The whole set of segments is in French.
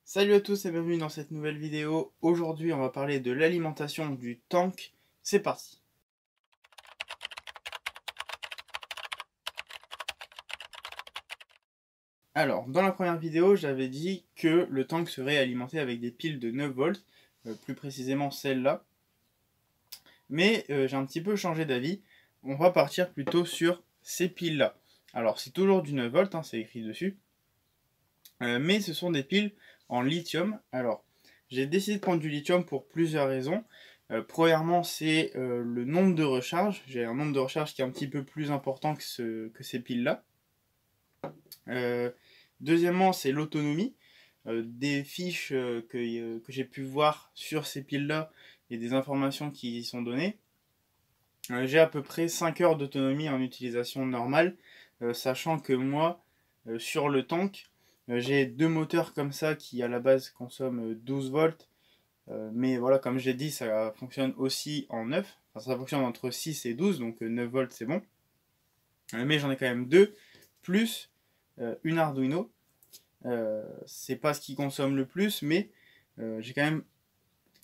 Salut à tous et bienvenue dans cette nouvelle vidéo. Aujourd'hui on va parler de l'alimentation du tank. C'est parti. Alors dans la première vidéo j'avais dit que le tank serait alimenté avec des piles de 9 volts, plus précisément celle-là. Mais j'ai un petit peu changé d'avis. On va partir plutôt sur ces piles-là. Alors c'est toujours du 9 volts, hein, c'est écrit dessus. Mais ce sont des piles en lithium. Alors j'ai décidé de prendre du lithium pour plusieurs raisons. Premièrement, c'est le nombre de recharges. J'ai un nombre de recharges qui est un petit peu plus important que ces piles-là. Euh, Deuxièmement, c'est l'autonomie. Des fiches que j'ai pu voir sur ces piles-là et des informations qui y sont données. J'ai à peu près 5 heures d'autonomie en utilisation normale, sachant que moi, sur le tank, j'ai deux moteurs comme ça qui à la base consomment 12 volts. Mais voilà, comme j'ai dit, ça fonctionne aussi en 9. Enfin, ça fonctionne entre 6 et 12, donc 9 volts c'est bon. Mais j'en ai quand même deux, plus une Arduino. C'est pas ce qui consomme le plus, mais j'ai quand même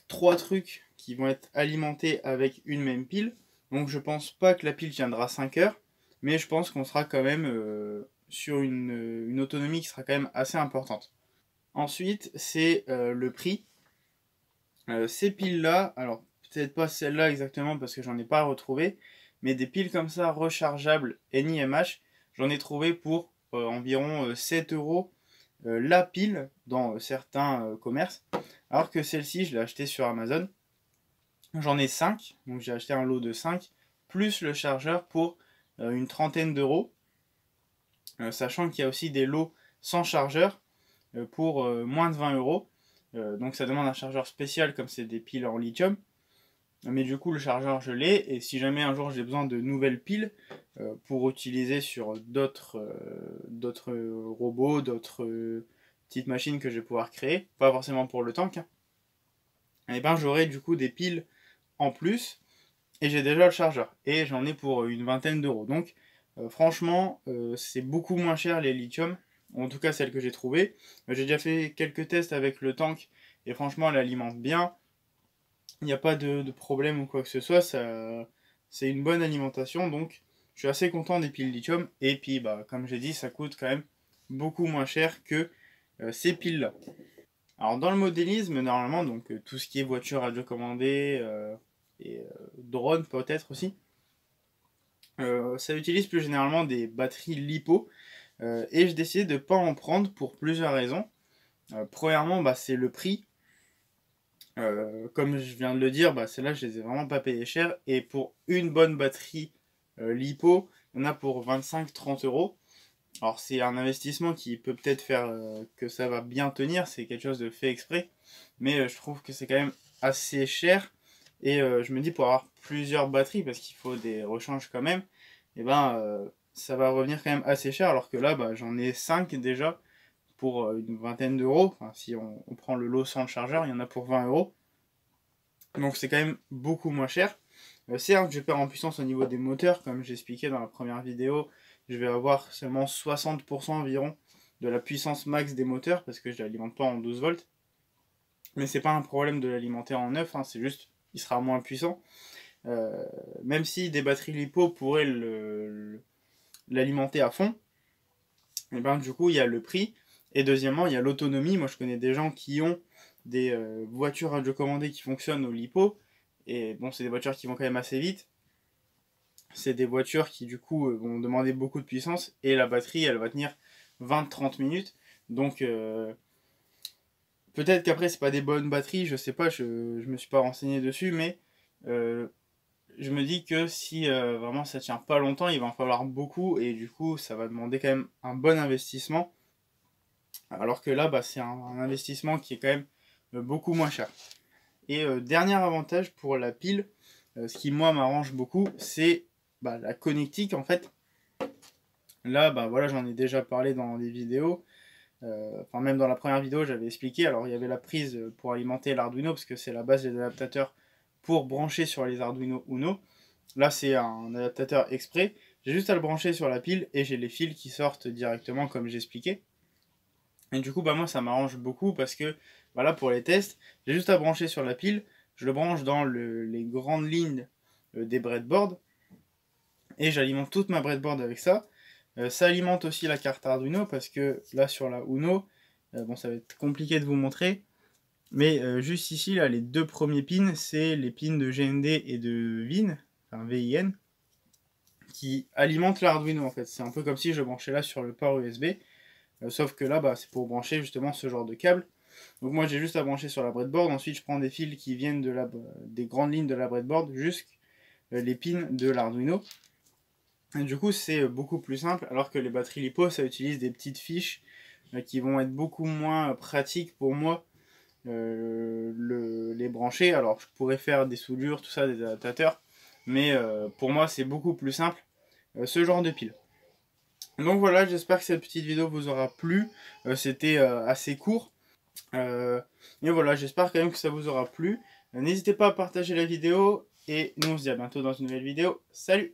trois trucs qui vont être alimentés avec une même pile. Donc je pense pas que la pile tiendra 5 heures, mais je pense qu'on sera quand même sur une autonomie qui sera quand même assez importante. Ensuite, c'est le prix. Ces piles-là, alors peut-être pas celle-là exactement parce que j'en ai pas retrouvé, mais des piles comme ça rechargeables NiMH, j'en ai trouvé pour environ 7 euros la pile dans certains commerces, alors que celle-ci, je l'ai achetée sur Amazon. J'en ai 5, donc j'ai acheté un lot de 5, plus le chargeur pour une trentaine d'euros, sachant qu'il y a aussi des lots sans chargeur pour moins de 20 euros. Donc ça demande un chargeur spécial comme c'est des piles en lithium. Mais du coup le chargeur je l'ai et si jamais un jour j'ai besoin de nouvelles piles pour utiliser sur d'autres robots, d'autres petites machines que je vais pouvoir créer, pas forcément pour le tank, hein, et ben j'aurai du coup des piles en plus et j'ai déjà le chargeur et j'en ai pour une vingtaine d'euros. Donc franchement c'est beaucoup moins cher les lithium, en tout cas celles que j'ai trouvées. J'ai déjà fait quelques tests avec le tank et franchement elle alimente bien. Il n'y a pas de problème ou quoi que ce soit, c'est une bonne alimentation, donc je suis assez content des piles lithium, et puis bah, comme j'ai dit, ça coûte quand même beaucoup moins cher que ces piles-là. Alors dans le modélisme, normalement, donc tout ce qui est voiture radiocommandée et drone peut-être aussi, ça utilise plus généralement des batteries LiPo, et j'ai décidé de ne pas en prendre pour plusieurs raisons. Premièrement, bah, c'est le prix. Comme je viens de le dire, bah, celles-là, je les ai vraiment pas payées cher. Et pour une bonne batterie LiPo, il y en a pour 25-30 euros. Alors, c'est un investissement qui peut peut-être faire que ça va bien tenir. C'est quelque chose de fait exprès. Mais je trouve que c'est quand même assez cher. Et je me dis, pour avoir plusieurs batteries, parce qu'il faut des rechanges quand même, et ben, ça va revenir quand même assez cher. Alors que là, bah, j'en ai 5 déjà pour une vingtaine d'euros. Enfin, si on prend le lot sans le chargeur, il y en a pour 20 euros. Donc c'est quand même beaucoup moins cher. Certes, je perds en puissance au niveau des moteurs, comme j'expliquais dans la première vidéo. Je vais avoir seulement 60% environ de la puissance max des moteurs, parce que je ne l'alimente pas en 12 volts. Mais c'est pas un problème de l'alimenter en 9, hein, c'est juste il sera moins puissant. Même si des batteries LiPo pourraient l'alimenter à fond, et ben du coup il y a le prix. Et deuxièmement, il y a l'autonomie. Moi je connais des gens qui ont des voitures radiocommandées qui fonctionnent au LiPo. Et bon, c'est des voitures qui vont quand même assez vite. C'est des voitures qui du coup vont demander beaucoup de puissance. Et la batterie, elle va tenir 20-30 minutes. Donc peut-être qu'après, c'est pas des bonnes batteries. Je sais pas, je me suis pas renseigné dessus. Mais euh, je me dis que si vraiment ça tient pas longtemps, il va en falloir beaucoup. Et du coup, ça va demander quand même un bon investissement. Alors que là, bah, c'est un investissement qui est quand même beaucoup moins cher. Et dernier avantage pour la pile, ce qui moi m'arrange beaucoup, c'est bah, la connectique en fait. Là, bah voilà, j'en ai déjà parlé dans des vidéos. Enfin, même dans la première vidéo, j'avais expliqué. Alors, il y avait la prise pour alimenter l'Arduino, parce que c'est la base des adaptateurs pour brancher sur les Arduino Uno. Là, c'est un adaptateur exprès. J'ai juste à le brancher sur la pile et j'ai les fils qui sortent directement, comme j'expliquais. Et du coup, bah moi, ça m'arrange beaucoup parce que, voilà, pour les tests, j'ai juste à brancher sur la pile. Je le branche dans les grandes lignes des breadboards. Et j'alimente toute ma breadboard avec ça. Ça alimente aussi la carte Arduino parce que là, sur la Uno, bon, ça va être compliqué de vous montrer. Mais juste ici, là, les deux premiers pins, c'est les pins de GND et de VIN, enfin VIN, qui alimentent l'Arduino en fait. C'est un peu comme si je branchais là sur le port USB. Sauf que là, bah, c'est pour brancher justement ce genre de câble. Donc moi j'ai juste à brancher sur la breadboard, ensuite je prends des fils qui viennent des grandes lignes de la breadboard jusqu'à les pins de l'Arduino. Et du coup c'est beaucoup plus simple, alors que les batteries LiPo ça utilise des petites fiches qui vont être beaucoup moins pratiques pour moi les brancher. Alors je pourrais faire des soudures, tout ça, des adaptateurs, mais pour moi c'est beaucoup plus simple ce genre de pile. Donc voilà, j'espère que cette petite vidéo vous aura plu. C'était assez court. Mais voilà, j'espère quand même que ça vous aura plu. N'hésitez pas à partager la vidéo. Et nous on se dit à bientôt dans une nouvelle vidéo. Salut!